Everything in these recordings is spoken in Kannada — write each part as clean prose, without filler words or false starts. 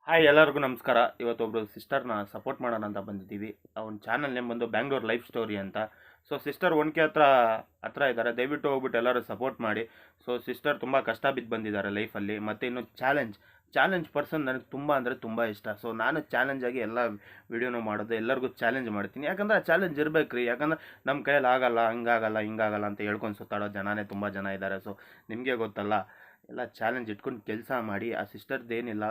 ಹಾಯ್ ಎಲ್ಲರಿಗೂ ನಮಸ್ಕಾರ. ಇವತ್ತೊಬ್ರು ಸಿಸ್ಟರ್ನ ಸಪೋರ್ಟ್ ಮಾಡೋಣ ಅಂತ ಬಂದಿದ್ದೀವಿ. ಅವ್ನ ಚಾನಲ್ ನೇಮ್ ಬಂದು ಬ್ಯಾಂಗ್ಳೂರ್ ಲೈಫ್ ಸ್ಟೋರಿ ಅಂತ. ಸೊ ಸಿಸ್ಟರ್ ಒನ್ಕೆ ಹತ್ರ ಇದ್ದಾರೆ, ದಯವಿಟ್ಟು ಹೋಗ್ಬಿಟ್ಟು ಎಲ್ಲರೂ ಸಪೋರ್ಟ್ ಮಾಡಿ. ಸೊ ಸಿಸ್ಟರ್ ತುಂಬ ಕಷ್ಟ ಬಿದ್ದು ಬಂದಿದ್ದಾರೆ ಲೈಫಲ್ಲಿ. ಮತ್ತು ಇನ್ನು ಚಾಲೆಂಜ್ ಪರ್ಸನ್ ನನಗೆ ತುಂಬ ಅಂದರೆ ತುಂಬ ಇಷ್ಟ. ಸೊ ನಾನು ಚಾಲೆಂಜಾಗಿ ಎಲ್ಲ ವೀಡಿಯೋನೂ ಮಾಡೋದು, ಎಲ್ಲರಿಗೂ ಚಾಲೆಂಜ್ ಮಾಡ್ತೀನಿ. ಯಾಕಂದರೆ ಆ ಚಾಲೆಂಜ್ ಇರಬೇಕು ರೀ. ಯಾಕಂದರೆ ನಮ್ಮ ಕೈಯಲ್ಲಿ ಆಗಲ್ಲ, ಹಂಗಾಗಲ್ಲ ಹಿಂಗಾಗಲ್ಲ ಅಂತ ಹೇಳ್ಕೊಂಡು ಸುತ್ತಾಡೋ ಜನನೇ ತುಂಬ ಜನ ಇದ್ದಾರೆ. ಸೊ ನಿಮಗೆ ಗೊತ್ತಲ್ಲ, ಎಲ್ಲ ಚಾಲೆಂಜ್ ಇಟ್ಕೊಂಡು ಕೆಲಸ ಮಾಡಿ. ಆ ಸಿಸ್ಟರ್ದೇನಿಲ್ಲ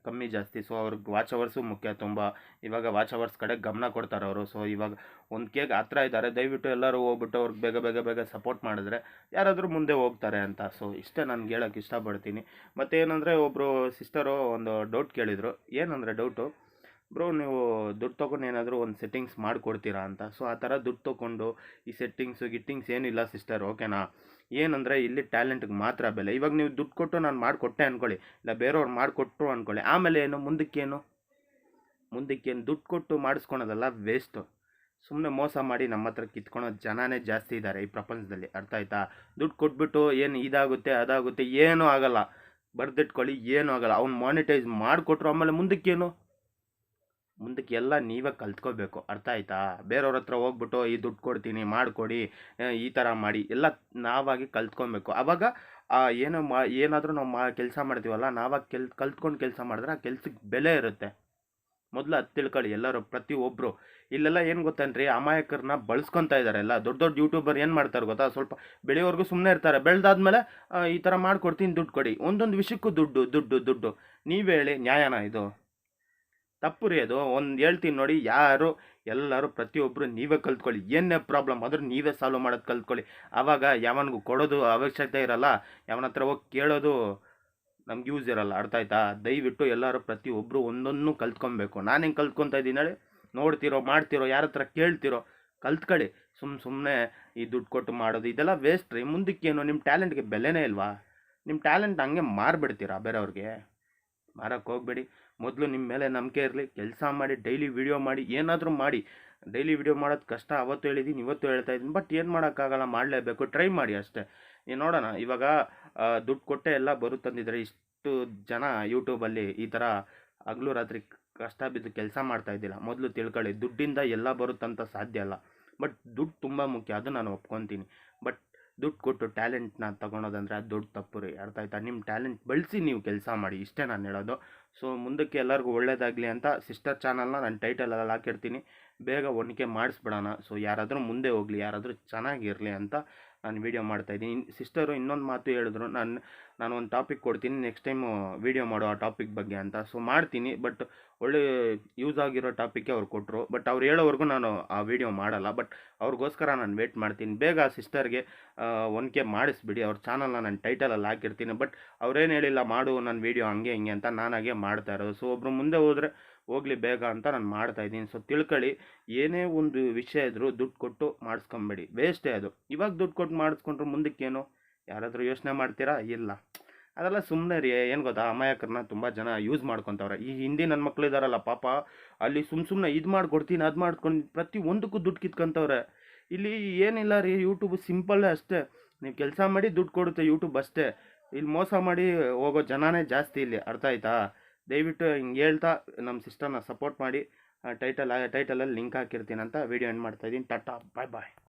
ಕಮ್ಮಿ ಜಾಸ್ತಿ. ಸೊ ಅವ್ರಿಗೆ ವಾಚ್ ಅವರ್ಸು ಮುಖ್ಯ ತುಂಬ. ಇವಾಗ ವಾಚ್ ಅವರ್ಸ್ ಕಡೆ ಗಮನ ಕೊಡ್ತಾರೆ ಅವರು. ಸೊ ಇವಾಗ ಒಂದು ಕೇಗ್ ಹತ್ರ ಇದ್ದಾರೆ, ದಯವಿಟ್ಟು ಎಲ್ಲರೂ ಹೋಗ್ಬಿಟ್ಟು ಅವ್ರಿಗೆ ಬೇಗ ಬೇಗ ಬೇಗ ಸಪೋರ್ಟ್ ಮಾಡಿದ್ರೆ ಯಾರಾದರೂ ಮುಂದೆ ಹೋಗ್ತಾರೆ ಅಂತ. ಸೊ ಇಷ್ಟೇ ನಾನು ಹೇಳೋಕ್ಕೆ ಇಷ್ಟಪಡ್ತೀನಿ. ಮತ್ತು ಏನಂದರೆ ಒಬ್ಬರು ಸಿಸ್ಟರು ಒಂದು ಡೌಟ್ ಕೇಳಿದರು. ಏನಂದರೆ ಡೌಟು, ಬ್ರೋ ನೀವು ದುಡ್ಡು ತೊಗೊಂಡು ಏನಾದರೂ ಒಂದು ಸೆಟ್ಟಿಂಗ್ಸ್ ಮಾಡಿಕೊಡ್ತೀರಾ ಅಂತ. ಸೊ ಆ ಥರ ದುಡ್ಡು ತೊಗೊಂಡು ಈ ಗಿಟ್ಟಿಂಗ್ಸ್ ಏನಿಲ್ಲ ಸಿಸ್ಟರ್, ಓಕೆನಾ. ಏನಂದರೆ ಇಲ್ಲಿ ಟ್ಯಾಲೆಂಟ್ಗೆ ಮಾತ್ರ ಬೆಲೆ. ಇವಾಗ ನೀವು ದುಡ್ಡು ಕೊಟ್ಟು ನಾನು ಮಾಡಿಕೊಟ್ಟೆ ಅಂದ್ಕೊಳ್ಳಿ, ಇಲ್ಲ ಬೇರೆಯವ್ರು ಮಾಡಿಕೊಟ್ರು ಅಂದ್ಕೊಳ್ಳಿ, ಆಮೇಲೆ ಏನು ಮುಂದಕ್ಕೇನು ದುಡ್ಡು ಕೊಟ್ಟು ಮಾಡಿಸ್ಕೊಳೋದಲ್ಲ, ವೇಸ್ಟು. ಸುಮ್ಮನೆ ಮೋಸ ಮಾಡಿ ನಮ್ಮ ಹತ್ರ ಕಿತ್ಕೊಳೋ ಜನನೇ ಜಾಸ್ತಿ ಇದ್ದಾರೆ ಈ ಪ್ರಪಂಚದಲ್ಲಿ, ಅರ್ಥ ಆಯ್ತಾ. ದುಡ್ಡು ಕೊಟ್ಬಿಟ್ಟು ಏನು ಇದಾಗುತ್ತೆ ಅದಾಗುತ್ತೆ, ಏನೂ ಆಗಲ್ಲ, ಬರೆದಿಟ್ಕೊಳ್ಳಿ, ಏನೂ ಆಗಲ್ಲ. ಅವ್ನು ಮಾನಿಟೈಸ್ ಮಾಡಿಕೊಟ್ರು, ಆಮೇಲೆ ಮುಂದಕ್ಕೆ ಎಲ್ಲ ನೀವೇ ಕಲ್ತ್ಕೋಬೇಕು, ಅರ್ಥ ಆಯ್ತಾ. ಬೇರೆಯವ್ರ ಹತ್ರ ಹೋಗ್ಬಿಟ್ಟು ಈ ದುಡ್ಡು ಕೊಡ್ತೀನಿ ಮಾಡಿಕೊಡಿ, ಈ ಥರ ಮಾಡಿ, ಎಲ್ಲ ನಾವಾಗಿ ಕಲ್ತ್ಕೊಬೇಕು. ಆವಾಗ ಏನಾದರೂ ನಾವು ಕೆಲಸ ಮಾಡ್ತೀವಲ್ಲ, ನಾವಾಗಿ ಕಲ್ತ್ಕೊಂಡು ಕೆಲಸ ಮಾಡಿದ್ರೆ ಆ ಕೆಲ್ಸಕ್ಕೆ ಬೆಲೆ ಇರುತ್ತೆ. ಮೊದಲು ಅದು ತಿಳ್ಕೊಳ್ಳಿ ಎಲ್ಲರೂ, ಪ್ರತಿಯೊಬ್ಬರು. ಇಲ್ಲೆಲ್ಲ ಏನು ಗೊತ್ತೇನ್ರಿ, ಅಮಾಯಕರನ್ನ ಬಳಸ್ಕೊತಾ ಇದ್ದಾರೆ ಎಲ್ಲ. ದೊಡ್ಡ ದೊಡ್ಡ ಯೂಟ್ಯೂಬರ್ ಏನು ಮಾಡ್ತಾರೆ ಗೊತ್ತಾ, ಸ್ವಲ್ಪ ಬೆಳೆಯೋವರೆಗೂ ಸುಮ್ಮನೆ ಇರ್ತಾರೆ, ಬೆಳೆದಾದ್ಮೇಲೆ ಈ ಥರ ಮಾಡ್ಕೊಡ್ತೀನಿ ದುಡ್ಡು ಕೊಡಿ, ಒಂದೊಂದು ವಿಷಯಕ್ಕೂ ದುಡ್ಡು ದುಡ್ಡು ದುಡ್ಡು. ನೀವು ಹೇಳಿ, ನ್ಯಾಯನಾ ಇದು? ತಪ್ಪು ರೀ ಅದು. ಒಂದು ಹೇಳ್ತೀನಿ ನೋಡಿ, ಎಲ್ಲರೂ ಪ್ರತಿಯೊಬ್ಬರು ನೀವೇ ಕಲ್ತ್ಕೊಳ್ಳಿ. ಏನೇ ಪ್ರಾಬ್ಲಮ್ ಆದರೂ ನೀವೇ ಸಾಲ್ವ್ ಮಾಡೋದು ಕಲ್ತ್ಕೊಳ್ಳಿ. ಆವಾಗ ಯಾವನಿಗೂ ಕೊಡೋದು ಅವಶ್ಯಕತೆ ಇರಲ್ಲ, ಯಾವನ ಹತ್ರ ಹೋಗಿ ಕೇಳೋದು ನಮ್ಗೆ ಯೂಸ್ ಇರಲ್ಲ, ಅರ್ಥ ಆಯ್ತಾ. ದಯವಿಟ್ಟು ಎಲ್ಲರೂ ಪ್ರತಿಯೊಬ್ಬರು ಒಂದೊಂದು ಕಲ್ತ್ಕೊಬೇಕು. ನಾನು ಹೆಂಗೆ ಕಲ್ತ್ಕೊತಾ ಇದ್ದೀನಿ ಹೇಳಿ, ನೋಡ್ತಿರೋ ಮಾಡ್ತಿರೋ ಯಾರ ಹತ್ರ ಕೇಳ್ತಿರೋ ಕಲ್ತ್ಕೊಳ್ಳಿ. ಸುಮ್ಮನೆ ಈ ದುಡ್ಡು ಕೊಟ್ಟು ಮಾಡೋದು ಇದೆಲ್ಲ ವೇಸ್ಟ್ ರೀ. ಮುಂದಕ್ಕೇನು, ನಿಮ್ಮ ಟ್ಯಾಲೆಂಟ್ಗೆ ಬೆಲೆನೇ ಇಲ್ವಾ? ನಿಮ್ಮ ಟ್ಯಾಲೆಂಟ್ ಹಂಗೆ ಮಾರ್ಬಿಡ್ತೀರಾ ಬೇರೆಯವ್ರಿಗೆ? ಮಾರಕ್ಕೆ ಹೋಗಬೇಡಿ. ಮೊದಲು ನಿಮ್ಮ ಮೇಲೆ ನಂಬಿಕೆ ಇರಲಿ, ಕೆಲಸ ಮಾಡಿ, ಡೈಲಿ ವಿಡಿಯೋ ಮಾಡಿ, ಏನಾದರೂ ಮಾಡಿ. ಡೈಲಿ ವಿಡಿಯೋ ಮಾಡೋದು ಕಷ್ಟ, ಅವತ್ತು ಹೇಳಿದ್ದೀನಿ, ಇವತ್ತು ಹೇಳ್ತಾ ಇದ್ದೀನಿ. ಬಟ್ ಏನು ಮಾಡೋಕ್ಕಾಗಲ್ಲ, ಮಾಡಲೇಬೇಕು, ಟ್ರೈ ಮಾಡಿ ಅಷ್ಟೇ. ನೋಡೋಣ. ಇವಾಗ ದುಡ್ಡು ಕೊಟ್ಟೆ ಎಲ್ಲ ಬರುತ್ತಂದಿದ್ರೆ ಇಷ್ಟು ಜನ ಯೂಟ್ಯೂಬಲ್ಲಿ ಈ ಥರ ಹಗಲು ರಾತ್ರಿ ಕಷ್ಟ ಬಿದ್ದು ಕೆಲಸ ಮಾಡ್ತಾ ಇದ್ದಿಲ್ಲ. ಮೊದಲು ತಿಳ್ಕೊಳ್ಳಿ, ದುಡ್ಡಿಂದ ಎಲ್ಲ ಬರುತ್ತಂತ ಸಾಧ್ಯ ಅಲ್ಲ. ಬಟ್ ದುಡ್ಡು ತುಂಬ ಮುಖ್ಯ, ಅದು ನಾನು ಒಪ್ಕೊತೀನಿ. ಬಟ್ ದುಡ್ಡು ಕೊಟ್ಟು ಟ್ಯಾಲೆಂಟ್ನ ತೊಗೊಳೋದಂದರೆ ಅದು ದೊಡ್ಡ ತಪ್ಪು ರೀ, ಅರ್ಥ ಆಯ್ತಾ. ನಿಮ್ಮ ಟ್ಯಾಲೆಂಟ್ ಬಳಸಿ ನೀವು ಕೆಲಸ ಮಾಡಿ, ಇಷ್ಟೇ ನಾನು ಹೇಳೋದು. ಸೊ ಮುಂದಕ್ಕೆ ಎಲ್ಲರಿಗೂ ಒಳ್ಳೇದಾಗಲಿ ಅಂತ ಸಿಸ್ಟರ್ ಚಾನಲ್ನ ನಾನು ಟೈಟಲಲ್ಲಿ ಹಾಕಿರ್ತೀನಿ. ಬೇಗ ಒನಕೆ ಮಾಡಿಸ್ಬಿಡೋಣ. ಸೊ ಯಾರಾದರೂ ಮುಂದೆ ಹೋಗಲಿ, ಯಾರಾದರೂ ಚೆನ್ನಾಗಿರಲಿ ಅಂತ ನಾನು ವೀಡಿಯೋ ಮಾಡ್ತಾಯಿದ್ದೀನಿ. ಸಿಸ್ಟರು ಇನ್ನೊಂದು ಮಾತು ಹೇಳಿದ್ರು, ನಾನು ಒಂದು ಟಾಪಿಕ್ ಕೊಡ್ತೀನಿ, ನೆಕ್ಸ್ಟ್ ಟೈಮು ವೀಡಿಯೋ ಮಾಡೋ ಆ ಟಾಪಿಕ್ ಬಗ್ಗೆ ಅಂತ. ಸೊ ಮಾಡ್ತೀನಿ, ಬಟ್ ಒಳ್ಳೆ ಯೂಸ್ ಆಗಿರೋ ಟಾಪಿಕ್ಕೆ ಅವ್ರು ಕೊಟ್ಟರು. ಬಟ್ ಅವ್ರು ಹೇಳೋವರೆಗೂ ನಾನು ಆ ವಿಡಿಯೋ ಮಾಡಲ್ಲ. ಬಟ್ ಅವ್ರಿಗೋಸ್ಕರ ನಾನು ವೇಟ್ ಮಾಡ್ತೀನಿ. ಬೇಗ ಆ ಸಿಸ್ಟರ್ಗೆ ಒನಕೆ ಮಾಡಿಸ್ಬಿಡಿ. ಅವ್ರ ಚಾನಲ್ನ ನಾನು ಟೈಟಲಲ್ಲಿ ಹಾಕಿರ್ತೀನಿ. ಬಟ್ ಅವ್ರೇನು ಹೇಳಿಲ್ಲ ಮಾಡು ನನ್ನ ವೀಡಿಯೋ ಹಂಗೆ ಹಿಂಗೆ ಅಂತ, ನಾನು ಹಾಗೆ ಮಾಡ್ತಾ ಇರೋದು. ಸೊ ಒಬ್ಬರು ಮುಂದೆ ಹೋದರೆ ಹೋಗಲಿ ಬೇಗ ಅಂತ ನಾನು ಮಾಡ್ತಾಯಿದ್ದೀನಿ. ಸೊ ತಿಳ್ಕೊಳ್ಳಿ, ಏನೇ ಒಂದು ವಿಷಯ ಇದ್ದರೂ ದುಡ್ಡು ಕೊಟ್ಟು ಮಾಡಿಸ್ಕೊಂಬೇಡಿ, ವೇಸ್ಟೇ ಅದು. ಇವಾಗ ದುಡ್ಡು ಕೊಟ್ಟು ಮಾಡಿಸ್ಕೊಂಡ್ರೆ ಮುಂದಕ್ಕೇನು? ಯಾರಾದರೂ ಯೋಚನೆ ಮಾಡ್ತೀರಾ? ಇಲ್ಲ. ಅದೆಲ್ಲ ಸುಮ್ಮನೆ ರೀ. ಏನು ಗೊತ್ತಾ, ಅಮಾಯಕರನ್ನ ತುಂಬ ಜನ ಯೂಸ್ ಮಾಡ್ಕೊತವ್ರೆ. ಈ ಹಿಂದಿ ನನ್ನ ಮಕ್ಳು ಇದ್ದಾರಲ್ಲ ಪಾಪ, ಅಲ್ಲಿ ಸುಮ್ಮನೆ ಇದು ಮಾಡ್ಕೊಡ್ತೀನಿ ಅದು ಮಾಡ್ಕೊಂಡು ಪ್ರತಿ ಒಂದಕ್ಕೂ ದುಡ್ಡು ಕಿತ್ಕೊಂತವ್ರೆ. ಇಲ್ಲಿ ಏನಿಲ್ಲ ರೀ, ಯೂಟ್ಯೂಬ್ ಸಿಂಪಲ್ಲೇ ಅಷ್ಟೇ. ನೀವು ಕೆಲಸ ಮಾಡಿ ದುಡ್ಡು ಕೊಡುತ್ತೆ ಯೂಟ್ಯೂಬ್ ಅಷ್ಟೇ. ಇಲ್ಲಿ ಮೋಸ ಮಾಡಿ ಹೋಗೋ ಜನನೇ ಜಾಸ್ತಿ ಇಲ್ಲಿ, ಅರ್ಥ ಆಯ್ತಾ. ದಯವಿಟ್ಟು ಹಿಂಗೆ ಹೇಳ್ತಾ ನಮ್ಮ ಸಿಸ್ಟರ್ನ ಸಪೋರ್ಟ್ ಮಾಡಿ. ಟೈಟಲಲ್ಲಿ ಲಿಂಕ್ ಹಾಕಿರ್ತೀನಿ ಅಂತ ವೀಡಿಯೋ ಎಂಡ್ ಮಾಡ್ತಾಯಿದ್ದೀನಿ. ಟಾಟಾ, ಬಾಯ್ ಬಾಯ್.